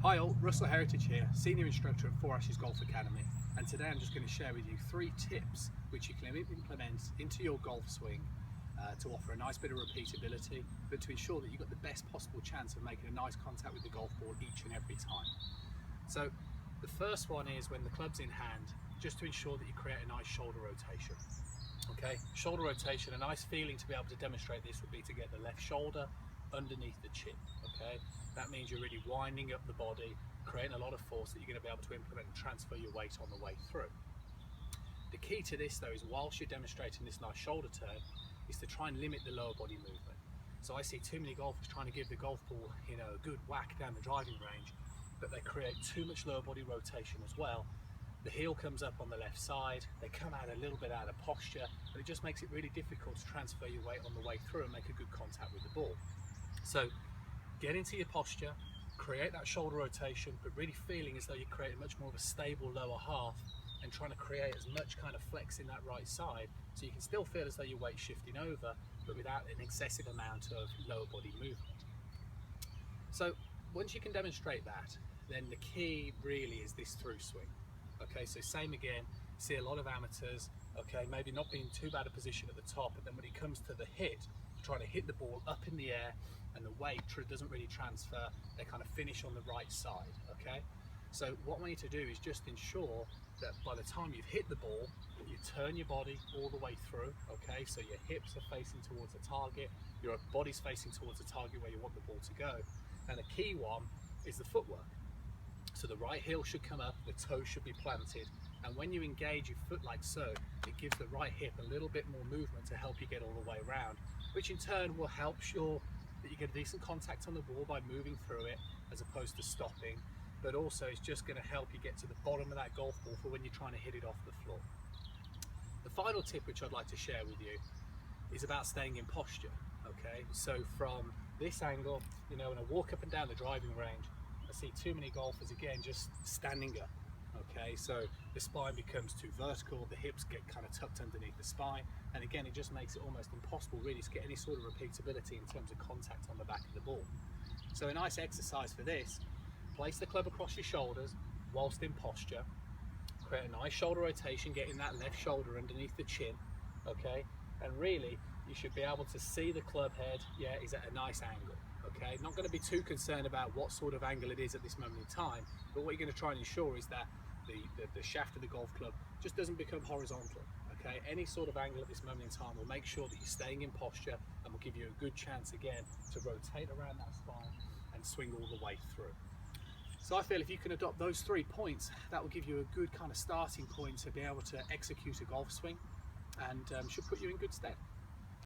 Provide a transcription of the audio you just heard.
Hi all, Russell Heritage here, Senior Instructor at Four Ashes Golf Academy, and today I'm just going to share with you 3 tips which you can implement into your golf swing to offer a nice bit of repeatability, but to ensure that you've got the best possible chance of making a nice contact with the golf ball each and every time. So the first one is when the club's in hand, just to ensure that you create a nice shoulder rotation. Okay, shoulder rotation, a nice feeling to be able to demonstrate this would be to get the left shoulder underneath the chin. Okay, that means you're really winding up the body, creating a lot of force that you're going to be able to implement and transfer your weight on the way through. The key to this though is, whilst you're demonstrating this nice shoulder turn, is to try and limit the lower body movement. So I see too many golfers trying to give the golf ball, a good whack down the driving range, but they create too much lower body rotation as well. The heel comes up on the left side, they come out a little bit out of posture, but it just makes it really difficult to transfer your weight on the way through and make a good contact with the ball. So get into your posture, create that shoulder rotation, but really feeling as though you're creating much more of a stable lower half and trying to create as much kind of flex in that right side, so you can still feel as though your weight's shifting over, but without an excessive amount of lower body movement. So once you can demonstrate that, then the key really is this through swing. Okay, so same again, see a lot of amateurs, okay, maybe not being too bad a position at the top, but then when it comes to the hit, trying to hit the ball up in the air and the weight doesn't really transfer, they kind of finish on the right side, okay? So what we need to do is just ensure that by the time you've hit the ball, you turn your body all the way through, okay? So your hips are facing towards the target, your body's facing towards the target where you want the ball to go. And the key one is the footwork. So the right heel should come up, the toe should be planted, and when you engage your foot like so, it gives the right hip a little bit more movement to help you get all the way around, which in turn will help sure that you get a decent contact on the ball by moving through it as opposed to stopping, but also it's just going to help you get to the bottom of that golf ball for when you're trying to hit it off the floor. The final tip which I'd like to share with you is about staying in posture. Okay, so from this angle, when I walk up and down the driving range, I see too many golfers again just standing up. Okay, so the spine becomes too vertical, the hips get kind of tucked underneath the spine, and again it just makes it almost impossible really to get any sort of repeatability in terms of contact on the back of the ball. So a nice exercise for this: place the club across your shoulders whilst in posture, create a nice shoulder rotation, getting that left shoulder underneath the chin, okay, and really you should be able to see the club head is at a nice angle. Okay, not going to be too concerned about what sort of angle it is at this moment in time, but what you're going to try and ensure is that the shaft of the golf club just doesn't become horizontal. Okay, any sort of angle at this moment in time will make sure that you're staying in posture and will give you a good chance again to rotate around that spine and swing all the way through. So I feel if you can adopt those 3 points, that will give you a good kind of starting point to be able to execute a golf swing, and should put you in good stead.